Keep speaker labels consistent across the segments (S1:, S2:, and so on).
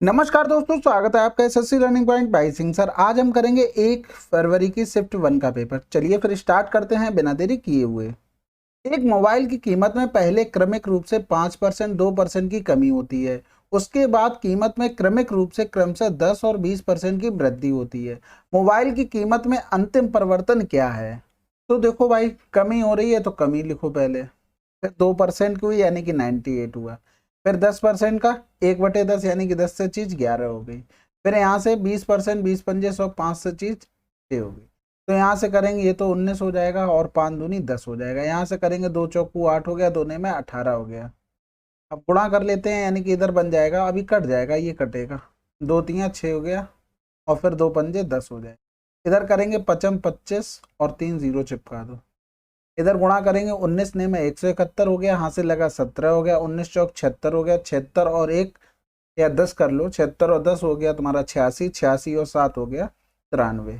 S1: नमस्कार दोस्तों, स्वागत है आपका SSC learning point by Singh sir. आज हम करेंगे 1 फरवरी की शिफ्ट 1 का पेपर। चलिए फिर स्टार्ट करते हैं बिना देरी किए हुए। एक मोबाइल की कीमत में पहले क्रमिक रूप से 5%, 2% की कमी होती है। उसके बाद कीमत में क्रमिक रूप से क्रमशः 10 और 20% की वृद्धि होती है। मोबाइल की कीमत में अंतिम परिवर्तन क्या है? तो देखो भाई, कमी हो रही है तो कमी लिखो पहले, फिर 2% की हुई यानी कि 98 हुआ। फिर 10% का 1/10 यानी कि 10 से चीज 11 हो गई। फिर यहाँ से 20%, 20 पंजे 100, 5 से चीज 6 हो गई। तो यहाँ से करेंगे ये तो 19 हो जाएगा और 5 दूनी 10 हो जाएगा। यहाँ से करेंगे 2 चौकू 8 हो गया, दोने में 18 हो गया। अब गुणा कर लेते हैं यानी कि इधर बन जाएगा, अभी कट जाएगा, ये कटेगा, 2 तियाँ 6 हो गया और फिर 2 पंजे 10 हो जाएगा। इधर करेंगे 55 25 और 3 जीरो चिपका दो। इधर गुणा करेंगे 19 ने में 171 हो गया, यहाँ से लगा 17 हो गया, 19 चौक 76 हो गया, 76 और 1 या 10 कर लो, 76 और 10 हो गया तुम्हारा 86, 86 और 7 हो गया 93।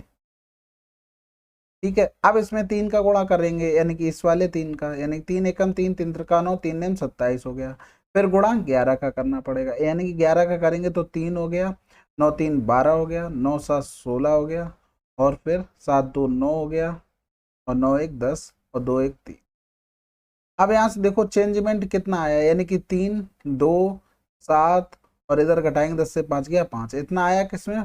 S1: ठीक है, अब इसमें 3 का गुणा करेंगे यानी कि इस वाले 3 का, यानी 3 एकम 3, 3 त्रिका 9, 3 नेम 27 हो गया। फिर गुणा 11 का करना पड़ेगा, यानी कि 11 का करेंगे तो 3 हो गया, 9 3 12 हो गया, 9 7 16 हो गया और फिर 7 2 9 हो गया और 9 1 10 और 2 1 3। अब यहाँ से देखो चेंजमेंट कितना आया, यानी कि 3 2 7 और इधर घटाएंगे 10 से 5 गया 5, इतना आया किसमें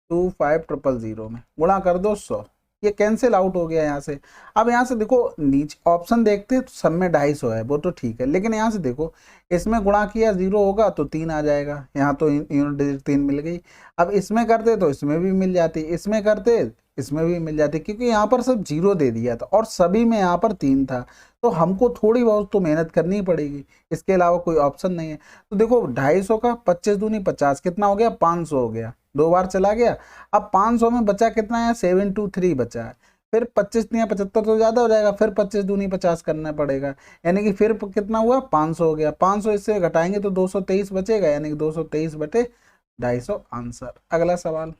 S1: 25000 में। गुणा कर दो 100, ये कैंसिल आउट हो गया यहाँ से। अब यहाँ से देखो नीचे ऑप्शन देखते हैं तो सब में 250 है, वो तो ठीक है, लेकिन यहाँ से देखो इसमें गुणा किया 0 होगा तो 3 आ जाएगा, यहाँ तो यूनिट डिजिट 3 मिल गई। अब इसमें करते तो इसमें भी मिल जाती, इसमें करते इसमें भी मिल जाती, क्योंकि यहाँ पर सब 0 दे दिया था और सभी में यहाँ पर 3 था, तो हमको थोड़ी बहुत तो मेहनत करनी पड़ेगी, इसके अलावा कोई ऑप्शन नहीं है। तो देखो 250 का 25 दूनी 50 कितना हो गया 500 हो गया, 2 बार चला गया। अब 500 में बचा कितना है 723 बचा है। फिर 25 दिया 75 तो ज्यादा हो जाएगा, फिर 25 दूनी 50 करना पड़ेगा, यानी कि फिर कितना हुआ 500 हो गया। 500 इससे घटाएंगे तो 223 बचेगा, यानी कि 223 बटे 250 आंसर। अगला सवाल,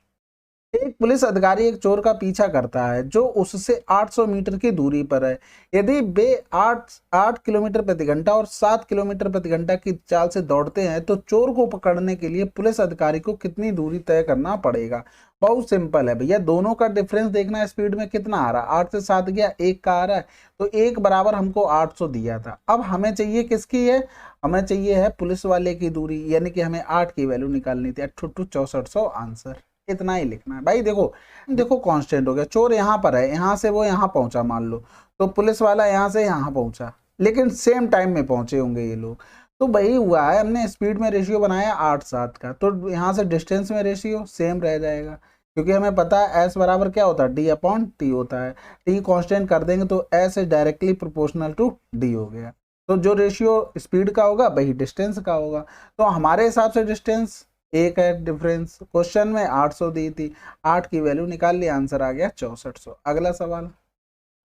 S1: एक पुलिस अधिकारी एक चोर का पीछा करता है जो उससे 800 मीटर की दूरी पर है। यदि वे 8 किलोमीटर प्रति घंटा और 7 किलोमीटर प्रति घंटा की चाल से दौड़ते हैं तो चोर को पकड़ने के लिए पुलिस अधिकारी को कितनी दूरी तय करना पड़ेगा? बहुत सिंपल है भैया, दोनों का डिफरेंस देखना है, स्पीड में कितना आ रहा है, 8 से 7 गया 1 का आ रहा है, तो 1 बराबर हमको 800 दिया था। अब हमें चाहिए किसकी है, हमें चाहिए है पुलिस वाले की दूरी, यानी कि हमें 8 की वैल्यू निकालनी थी, 8 टू 6400 आंसर। इतना ही लिखना है भाई। देखो देखो कांस्टेंट हो गया, चोर यहाँ पर है, यहाँ से वो यहाँ पहुंचा मान लो, तो पुलिस वाला यहाँ से यहाँ पहुंचा, लेकिन सेम टाइम में पहुंचे होंगे ये लोग। तो वही हुआ है, हमने स्पीड में रेशियो बनाया 8-7 का, तो यहाँ से डिस्टेंस में रेशियो सेम रह जाएगा, क्योंकि हमें पता है एस बराबर क्या होता है D/T होता है। टी कांस्टेंट कर देंगे तो S is directly proportional to D हो गया, तो जो रेशियो स्पीड का होगा वही डिस्टेंस का होगा। तो हमारे हिसाब से डिस्टेंस 1 है डिफरेंस। क्वेश्चन में 800 दी थी, 8 की वैल्यू निकाल ली, आंसर आ गया 6400। अगला सवाल,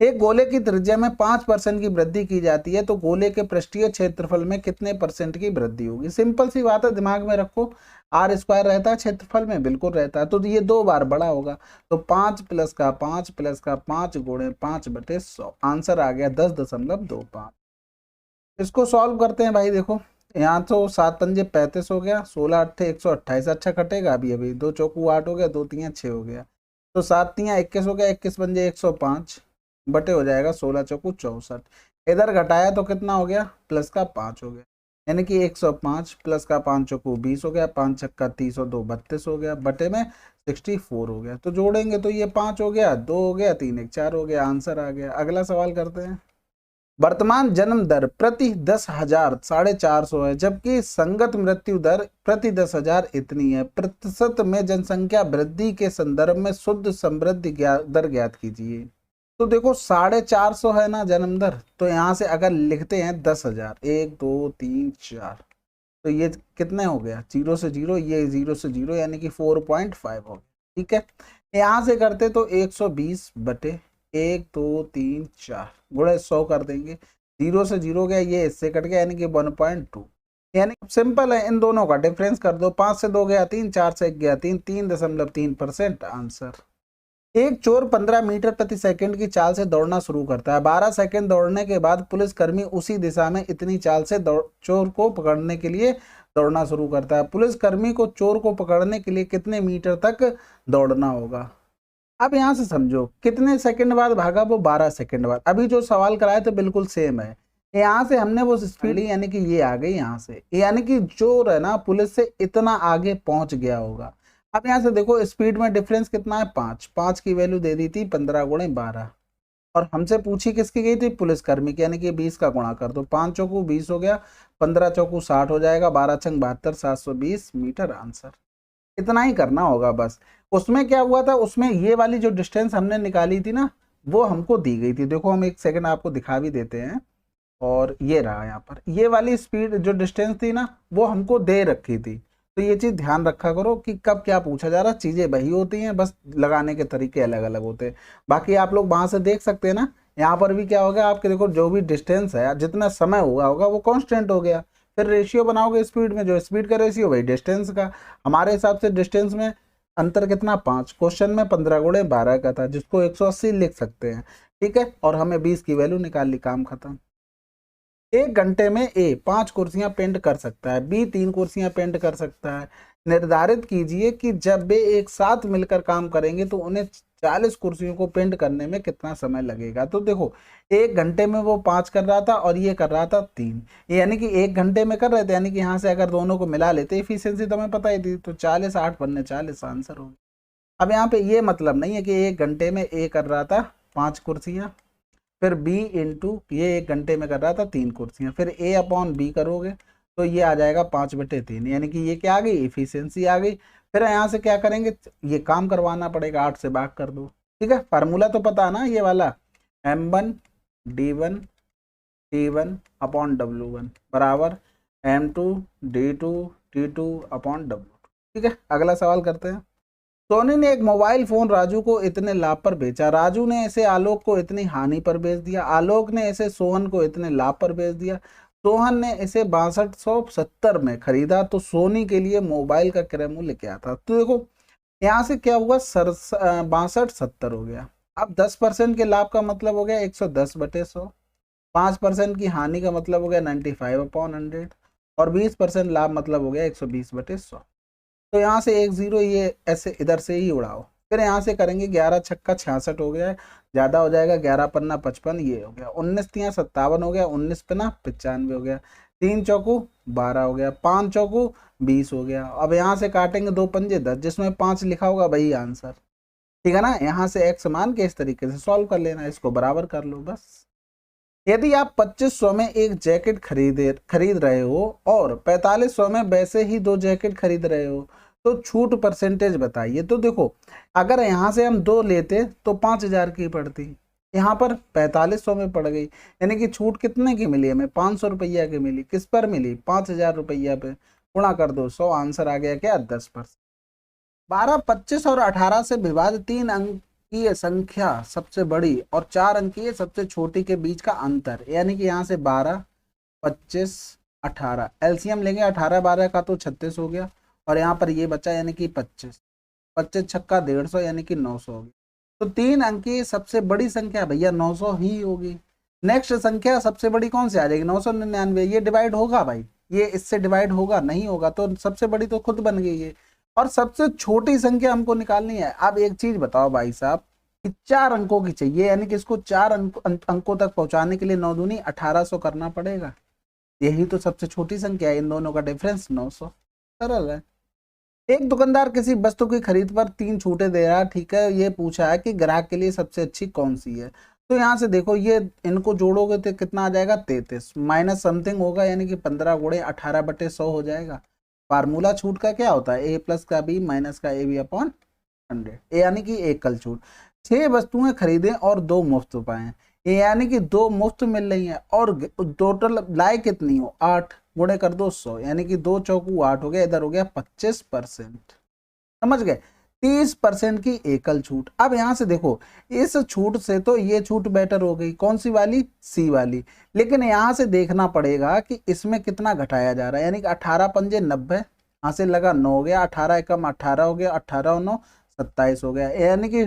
S1: एक गोले की त्रिज्या में 5% की वृद्धि की जाती है तो गोले के पृष्ठीय क्षेत्रफल में कितने % की वृद्धि होगी? सिंपल सी बात है, दिमाग में रखो, R² रहता है क्षेत्रफल में, बिल्कुल रहता है, तो ये 2 बार बड़ा होगा, तो 5 प्लस का 5 प्लस का 5 गुणे 5/100, आंसर आ गया 10.25। इसको सॉल्व करते हैं भाई। देखो यहाँ तो 7 पंजे 35 हो गया, 16 अट्ठे 128, अच्छा कटेगा अभी अभी, 2 चौकू 8 हो गया, 2 तियाँ 6 हो गया, तो 7 तियाँ 21 हो गया, 21 पंजे 105 बटे हो जाएगा 16 चौकू 64। इधर घटाया तो कितना हो गया, प्लस का 5 हो गया, यानी कि 105 प्लस का 5 चौकू 20 हो गया, 5 छक्का 30 और 2 32 हो गया, बटे में 64 हो गया, तो जोड़ेंगे तो ये 5 हो गया, 2 हो गया, 3 1 4 हो गया, आंसर आ गया। अगला सवाल करते हैं, वर्तमान जन्म दर प्रति 10,000 450 है, जबकि संगत मृत्यु दर प्रति 10,000 इतनी है। प्रतिशत में जनसंख्या वृद्धि के संदर्भ में शुद्ध समृद्धि दर ज्ञात कीजिए। तो देखो 450 है ना जन्म दर, तो यहाँ से अगर लिखते हैं 10,000, 1 2 3 4, तो ये कितने हो गया 0 से 0, ये 0 से 0 यानी कि 4.5 हो गया। ठीक है, यहाँ से करते तो 120 बटे 1 2 3 4 गुणे 100 कर देंगे, 0 से 0 गया, ये इससे कट गया, यानी कि 1.2, यानी सिंपल है, इन दोनों का डिफरेंस कर दो, 5 से 2 गया 3, 4 से 1 गया 3, 3.3% आंसर। एक चोर 15 मीटर प्रति सेकंड की चाल से दौड़ना शुरू करता है, 12 सेकंड दौड़ने के बाद पुलिसकर्मी उसी दिशा में इतनी चाल से चोर को पकड़ने के लिए दौड़ना शुरू करता है। पुलिसकर्मी को चोर को पकड़ने के लिए कितने मीटर तक दौड़ना होगा। अब यहाँ से समझो कितने सेकंड बाद भागा, वो 12 सेकंड बाद। अभी जो सवाल कराए तो बिल्कुल सेम है। यहाँ से हमने वो स्पीड ली, यानी कि ये आ गई यहाँ से, यानी कि चोर है ना पुलिस से इतना आगे पहुंच गया होगा। अब यहाँ से देखो स्पीड में डिफरेंस कितना है, 5। 5 की वैल्यू दे दी थी 15 गुणे 12, और हमसे पूछी किसकी गई थी, पुलिसकर्मी की, यानी कि 20 का गुणा कर दो। 5 चौकू 20 हो गया, 15 चौकू 60 हो जाएगा, 12 छंग 72, 720 मीटर आंसर। इतना ही करना होगा बस। उसमें क्या हुआ था, उसमें ये वाली जो डिस्टेंस हमने निकाली थी ना, वो हमको दी गई थी। देखो हम एक सेकंड आपको दिखा भी देते हैं, और ये रहा यहाँ पर, ये वाली स्पीड जो डिस्टेंस थी ना, वो हमको दे रखी थी। तो ये चीज ध्यान रखा करो कि कब क्या पूछा जा रहा है। चीजें वही होती हैं, बस लगाने के तरीके अलग अलग होते हैं। बाकी आप लोग वहां से देख सकते हैं ना, यहाँ पर भी क्या होगा आपके, देखो जो भी डिस्टेंस है, जितना समय हुआ होगा वो कांस्टेंट हो गया। फिर रेशियो बनाओगे स्पीड में, जो स्पीड का रेशियो वही डिस्टेंस का। हमारे हिसाब से डिस्टेंस में अंतर कितना, 5। क्वेश्चन में 15 गुणे 12 का था, जिसको 180 लिख सकते हैं। ठीक है, और हमें 20 की वैल्यू निकाल ली, काम खत्म। 1 घंटे में ए 5 कुर्सियां पेंट कर सकता है, बी 3 कुर्सियां पेंट कर सकता है। निर्धारित कीजिए कि जब वे एक साथ मिलकर काम करेंगे तो उन्हें 40 कुर्सियों को पेंट करने में कितना समय लगेगा। तो देखो 1 घंटे में वो 5 कर रहा था और ये कर रहा था 3, यानी कि 1 घंटे में कर रहे थे, यानी कि यहाँ से अगर दोनों को मिला लेते, इफिशियंसी तो हमें पता ही थी, तो 40 8 बनने 40 आंसर होगा। अब यहाँ पे ये मतलब नहीं है कि 1 घंटे में ए कर रहा था 5 कुर्सियाँ, फिर बी इंटू ये 1 घंटे में कर रहा था 3 कुर्सियां, फिर ए अपॉन बी करोगे तो ये आ जाएगा 5/3, यानी कि ये क्या आ गई, इफिशियंसी आ गई। फिर यहाँ से क्या करेंगे, ये काम करवाना पड़ेगा, 8 से भाग कर दो। ठीक है, फार्मूला तो पता है ना ये वाला, M1 D1 T1 upon W1 बराबर M2 D2 T2 upon W2। ठीक है, अगला सवाल करते हैं। सोनी ने एक मोबाइल फोन राजू को इतने लाभ पर बेचा, राजू ने इसे आलोक को इतनी हानि पर बेच दिया, आलोक ने इसे सोहन को इतने लाभ पर बेच दिया, सोहन ने इसे 6270 में खरीदा, तो सोनी के लिए मोबाइल का क्रय मूल्य क्या था। तो देखो यहाँ से क्या हुआ, 6270 हो गया। अब 10% के लाभ का मतलब हो गया 110/100, 5% की हानि का मतलब हो गया 95/100, और 20% लाभ मतलब हो गया 120/100। तो यहाँ से 1 0 ये ऐसे इधर से ही उड़ाओ। फिर यहाँ से करेंगे 11 छक्का 66 हो गया, ज़्यादा हो जाएगा, 11 पन्ना 55 ये हो गया, 19 तियाँ 57 हो गया, 19 पन्ना 95 हो गया, 3 चौकू 12 हो गया, 5 चौकू 20 हो गया। अब यहाँ से काटेंगे 2 पंजे 10, जिसमें 5 लिखा होगा वही आंसर। ठीक है ना, यहाँ से एक्स मान के इस तरीके से सॉल्व कर लेना, इसको बराबर कर लो बस। यदि आप 2500 में एक जैकेट खरीद रहे हो और 4500 में वैसे ही 2 जैकेट खरीद रहे हो, तो छूट परसेंटेज बताइए। तो देखो अगर यहाँ से हम 2 लेते तो 5000 की पड़ती, यहाँ पर 4500 में पड़ गई, यानी कि छूट कितने की मिली हमें, 500 रुपया की मिली। किस पर मिली, 5000 रुपया पे। गुणा कर दो 100, आंसर आ गया क्या, 10%। 12, 25 और 18 से विभाजित 3 अंकीय संख्या सबसे बड़ी और 4 अंकीय सबसे छोटी के बीच का अंतर, यानी कि यहाँ से 12, 25, 18 एलसीएम लेंगे, 18 12 का तो 36 हो गया, और यहाँ पर ये बचा यानी कि 25, 25 छक्का 150 यानी कि 900 हो गया। तो 3 अंकीय सबसे बड़ी संख्या भैया 900 ही होगी। नेक्स्ट संख्या सबसे बड़ी कौन सी आ जाएगी, 999। ये डिवाइड होगा भाई, ये इससे डिवाइड होगा, नहीं होगा, तो सबसे बड़ी तो खुद बन गई है। और सबसे छोटी संख्या हमको निकालनी है। अब एक चीज बताओ भाई साहब, कि 4 अंकों की चाहिए, यानी कि इसको 4 अंकों तक पहुंचाने के लिए 9 दूनी 1800 करना पड़ेगा। यही तो सबसे छोटी संख्या है, इन दोनों का डिफरेंस 900। सरल है। एक दुकानदार किसी वस्तु की खरीद पर 3 छूटें दे रहा है, ठीक है। ये पूछा है कि ग्राहक के लिए सबसे अच्छी कौन सी है। तो यहाँ से देखो ये इनको जोड़ोगे तो कितना आ जाएगा, 33 माइनस समथिंग होगा, यानी कि 15 गुणे 18/100 हो जाएगा। फार्मूला छूट का क्या होता है, ए प्लस का बी माइनस का ए बी अपॉन 100, यानी कि एकल छूट। 6 वस्तुएं खरीदें और 2 मुफ्त पाएं, यानी कि 2 मुफ्त मिल रही हैं, और टोटल लाए कितनी हो, 8, गुणे कर दो 100, यानी कि 2 चौकू 8 हो गया, इधर हो गया 25%। समझ गए, 30% की एकल छूट। अब यहाँ से देखो इस छूट से तो ये छूट बेटर हो गई, कौन सी वाली, सी वाली। लेकिन यहाँ से देखना पड़ेगा कि इसमें कितना घटाया जा रहा है, यानी कि 18 पंजे 90, यहाँ से लगा 9 हो गया, 18 एकम 18 हो गया, 18 और 9 27 हो गया, यानी कि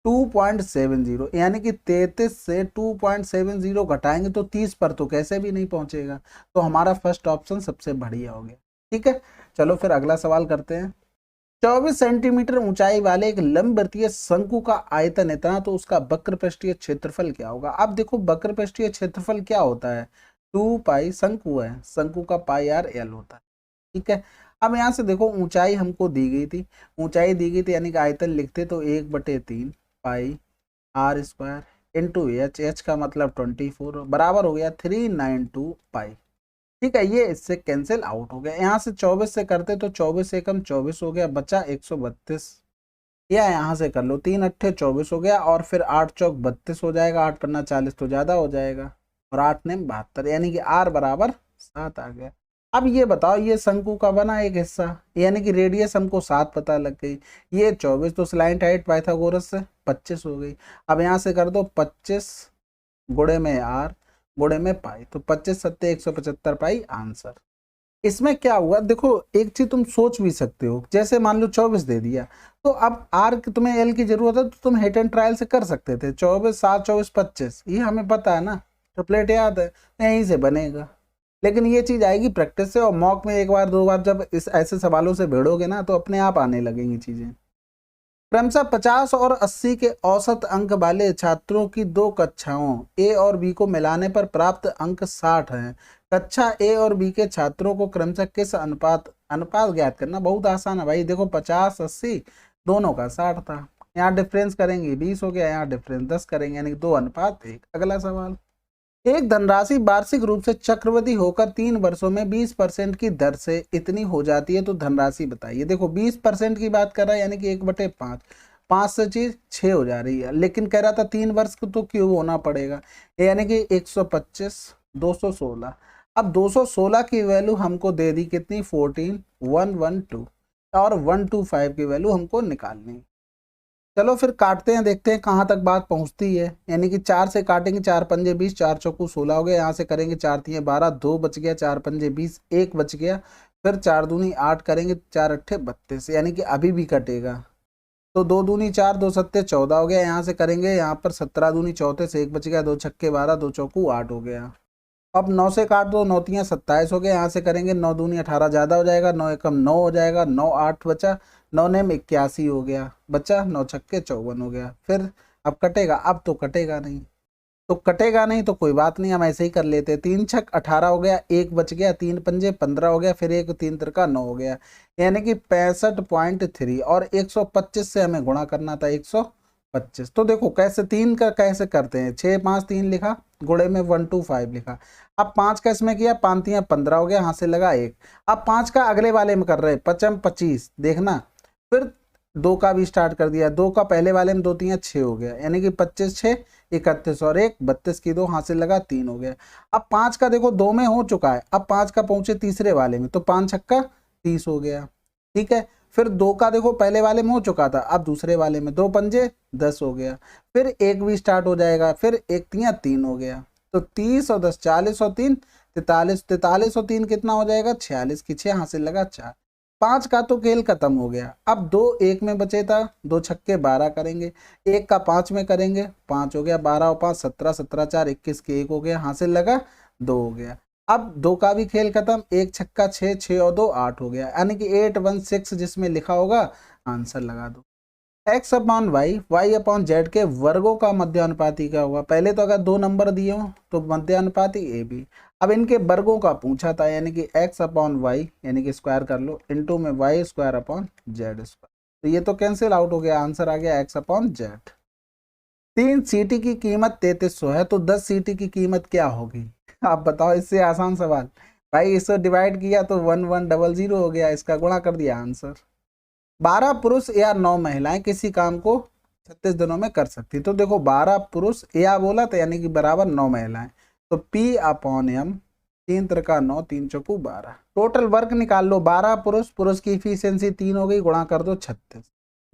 S1: 2.70, यानी कि 33 से 2.70 घटाएंगे तो 30 पर तो कैसे भी नहीं पहुंचेगा। तो हमारा फर्स्ट ऑप्शन सबसे बढ़िया हो गया। ठीक है, चलो फिर अगला सवाल करते हैं। 24 सेंटीमीटर ऊंचाई वाले एक लंबवृत्तीय शंकु का आयतन इतना, तो उसका वक्र पृष्ठीय क्षेत्रफल क्या होगा। अब देखो वक्र पृष्ठीय क्षेत्रफल क्या होता है, 2 पाई, शंकु है, शंकु का पाई आर एल होता है। ठीक है, अब यहाँ से देखो ऊंचाई हमको दी गई थी, ऊंचाई दी गई थी यानी कि आयतन लिखते तो 1/3 pi R square into H, H का मतलब 24 बराबर हो गया 392 पाई। ठीक है, ये इससे कैंसिल आउट हो गया। यहाँ से 24 से करते तो 24 से कम 24 हो गया, बचा 132, या यहाँ से कर लो 3 अट्ठे 24 हो गया, और फिर 8 चौक 32 हो जाएगा, 8 पन्ना 40 तो ज्यादा हो जाएगा, और 8 ने 72, यानी कि आर बराबर 7 आ गया। अब ये बताओ, ये शंकु का बना एक हिस्सा, यानी कि रेडियस हमको 7 पता लग गई, ये 24 तो स्लाइंट हाइट पाइथागोरस से 25 हो गई। अब यहाँ से कर दो 25 गुणे में आर गुणे में पाई, तो 25 सत्ते 175 पाई आंसर। इसमें क्या हुआ देखो, एक चीज तुम सोच भी सकते हो, जैसे मान लो 24 दे दिया, तो अब आर की तुम्हें एल की जरूरत है, तो तुम हिट एंड ट्रायल से कर सकते थे, 24 7 24 25, ये हमें पता है ना, ट्रिपलेट याद है, यहीं से बनेगा। लेकिन ये चीज आएगी प्रैक्टिस से, और मॉक में एक बार दो बार जब इस ऐसे सवालों से भिड़ोगे ना, तो अपने आप आने लगेंगी चीजें। क्रमशः 50 और 80 के औसत अंक वाले छात्रों की दो कक्षाओं ए और बी को मिलाने पर प्राप्त अंक 60 हैं। कक्षा ए और बी के छात्रों को क्रमशः किस अनुपात अनुपात ज्ञात करना। बहुत आसान है भाई, देखो 50 80 दोनों का 60 था, यहाँ डिफरेंस करेंगे 20 हो गया, यहाँ डिफरेंस 10 करेंगे, यानी 2:1। अगला सवाल, एक धनराशि वार्षिक रूप से चक्रवृद्धि होकर 3 वर्षों में 20% की दर से इतनी हो जाती है, तो धनराशि बताइए। देखो 20% की बात कर रहा है, यानी कि 1/5, 5 से चीज 6 हो जा रही है, लेकिन कह रहा था 3 वर्ष को तो क्यूब होना पड़ेगा, यानी कि 125 216। अब 216 की वैल्यू हमको दे दी कितनी, 14112, और 125 की वैल्यू हमको निकालनी। चलो फिर काटते हैं, देखते हैं कहाँ तक बात पहुँचती है। यानी कि 4 से काटेंगे, 4 पंजे 20, 4 चौकू 16 हो गया, यहाँ से करेंगे 4 तिये 12, 2 बच गया, 4 पंजे 20, 1 बच गया, फिर 4 दूनी 8 करेंगे, 4 अट्ठे 32, यानी कि अभी भी कटेगा, तो 2 दूनी 4, 2 सत्ते 14 हो गया, यहाँ से करेंगे यहाँ पर 17 दूनी 34, 1 बच गया, 2 छक्के 12, 2 चौकू 8 हो गया। अब 9 से काट दो, 9 तियाँ 27 हो गया, यहाँ से करेंगे 9 दूनी 18 ज़्यादा हो जाएगा, 9 एकम 9 हो जाएगा, 9 8 बचा, 9 नेम 81 हो गया, बचा 9 छक्के 54 हो गया। फिर अब कटेगा, अब तो कटेगा नहीं, तो कटेगा नहीं तो कोई बात नहीं, हम ऐसे ही कर लेते हैं। 3 छक 18 हो गया, 1 बच गया, 3 पंजे 15 हो गया, फिर 1 3 तिरका 9 हो गया, यानी कि 65.3, और 125 से हमें गुणा करना था, 125। तो देखो कैसे 3 का कैसे करते हैं, 6 5 3 लिखा, गुणे में 125 लिखा। अब 5 का इसमें किया, 5 तियाँ 15 हो गया, यहाँ से लगा 1। अब 5 का अगले वाले में कर रहे, 55 25 देखना, फिर 2 का भी स्टार्ट कर दिया, 2 का पहले वाले में 2 तियाँ 6 हो गया, यानी कि 25 6 31, और 1 32 की 2 हाथ से लगा 3 हो गया। अब 5 का देखो 2 में हो चुका है, अब 5 का पहुंचे तीसरे वाले में, तो 5 छक्का 30 हो गया। ठीक है, फिर 2 का देखो पहले वाले में हो चुका था, अब दूसरे वाले में 2 पंजे 10 हो गया, फिर 1 भी स्टार्ट हो जाएगा, फिर 1 तियाँ 3 हो गया, तो 30 और 10 40 और 3 43, 43 और 3 कितना हो जाएगा, 46 की 6 हाथ से लगा 4। 5 का तो खेल खत्म हो गया, अब 2 1 में बचे था, 2 छक्के 12 करेंगे, 1 का 5 में करेंगे, 5 हो गया, 12 और 5 17, 17 4 21 के 1 हो गया, हाथ से लगा 2 हो गया। अब 2 का भी खेल खत्म, 1 छक्का 6 6 और 2 8 हो गया, यानी कि 816 जिसमें लिखा होगा आंसर लगा दो। X upon y, y upon z के वर्गों का मध्यानुपाती क्या होगा। पहले तो अगर 2 नंबर दिए हो तो मध्यानुपाती ए बी, अब इनके वर्गों का पूछा था, यानी कि एक्स अपॉन वाई, यानी कि स्क्वायर कर लो, इंटू में y square upon z square, तो ये तो कैंसिल आउट हो गया, आंसर आ गया एक्स अपॉन जेड। 3 सीटी की कीमत 3300 है, तो 10 सीटी की कीमत क्या होगी। आप बताओ, इससे आसान सवाल भाई, इससे डिवाइड किया तो 1100 हो गया, इसका गुणा कर दिया आंसर। 12 पुरुष या 9 महिलाएं किसी काम को 36 दिनों में कर सकती, तो देखो 12 पुरुष या बोला तो यानी कि बराबर 9 महिलाएं, तो P अपॉन एम, 3 त्रिका 9 3 चौकू 12, टोटल वर्क निकाल लो। 12 पुरुष, पुरुष की इफिशियंसी 3 हो गई, गुणा कर दो 36।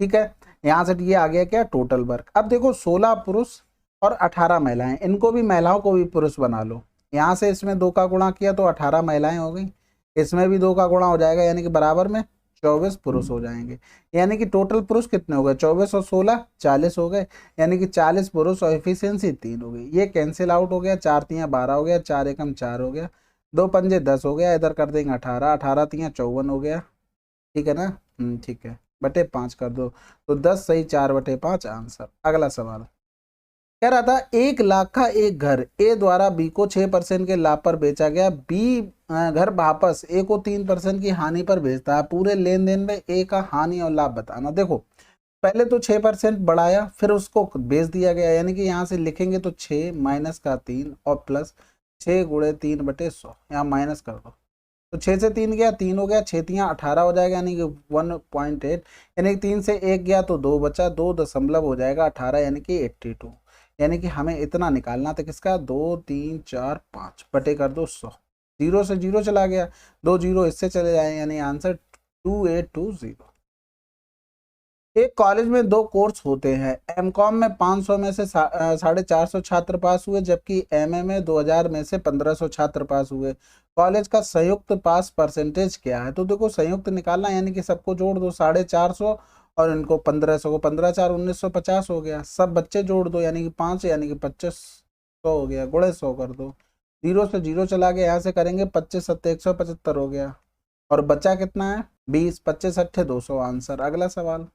S1: ठीक है, यहाँ से ये आ गया क्या, टोटल वर्क। अब देखो 16 पुरुष और 18 महिलाएं, इनको भी महिलाओं को भी पुरुष बना लो, यहाँ से इसमें 2 का गुणा किया तो 18 महिलाएं हो गई, इसमें भी 2 का गुणा हो जाएगा, यानी कि बराबर में 24 पुरुष हो जाएंगे, यानी कि टोटल पुरुष कितने हो गए, 24 और 16 40 हो गए, यानी कि 40 पुरुष और एफिशिएंसी 3 हो गई। ये कैंसिल आउट हो गया, 4 तियाँ 12 हो गया, 4 एकम 4 हो गया, दो पंजे 10 हो गया, इधर कर देंगे 18, 18 तियाँ 54 हो गया, ठीक है ना। ठीक है, बटे 5 कर दो, तो 10 सही 4/5 आंसर। अगला सवाल कह रहा था 1 लाख का एक घर ए द्वारा बी को 6% के लाभ पर बेचा गया, बी घर वापस ए को 3% की हानि पर बेचता है, पूरे लेन देन में ए का हानि और लाभ बताना। देखो पहले तो 6% बढ़ाया, फिर उसको बेच दिया गया, यानी कि यहाँ से लिखेंगे तो 6 माइनस का 3 और प्लस 6 गुणे 3/100, यहाँ माइनस कर दो, तो 6 से 3 गया 3 हो गया, 6 तियाँ 18 हो जाएगा, यानी कि 1.8, यानी कि 3 से 1 गया तो 2 बचा, 2 दशमलव हो जाएगा 18, यानी कि 82, यानी कि हमें इतना निकालना था किसका, 2 3 4 5 बटे कर दो 100, जीरो से जीरो चला गया, 2 जीरो इससे चले जाए, यानी आंसर 2820। एक कॉलेज में 2 कोर्स होते हैं, एमकॉम में 500 में से 450 छात्र पास हुए, जबकि एमए में 2000 में से 1500 छात्र पास हुए, कॉलेज का संयुक्त पास परसेंटेज क्या है। तो देखो संयुक्त निकालना, यानी कि सबको जोड़ दो, 450 और इनको 1500 को 15 4 1950 हो गया, सब बच्चे जोड़ दो, यानी कि 5, यानी कि 2500 हो गया, गुणे 100 कर दो, जीरो से जीरो चला गया, यहाँ से करेंगे 25 7 175 हो गया, और बचा कितना है 20, 25 8 200 आंसर। अगला सवाल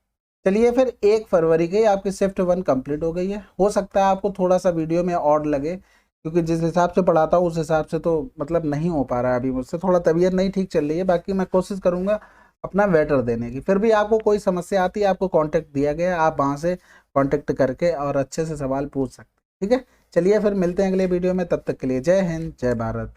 S1: चलिए फिर 1 फरवरी की आपकी शिफ्ट 1 कंप्लीट हो गई है। हो सकता है आपको थोड़ा सा वीडियो में ऑड लगे, क्योंकि जिस हिसाब से पढ़ाता हूँ उस हिसाब से तो मतलब नहीं हो पा रहा है अभी मुझसे, थोड़ा तबीयत नहीं ठीक चल रही है, बाकी मैं कोशिश करूंगा अपना बेटर देने की। फिर भी आपको कोई समस्या आती है, आपको कॉन्टेक्ट दिया गया है, आप वहाँ से कॉन्टेक्ट करके और अच्छे से सवाल पूछ सकते हैं, ठीक है। चलिए फिर मिलते हैं अगले वीडियो में, तब तक के लिए जय हिंद जय भारत।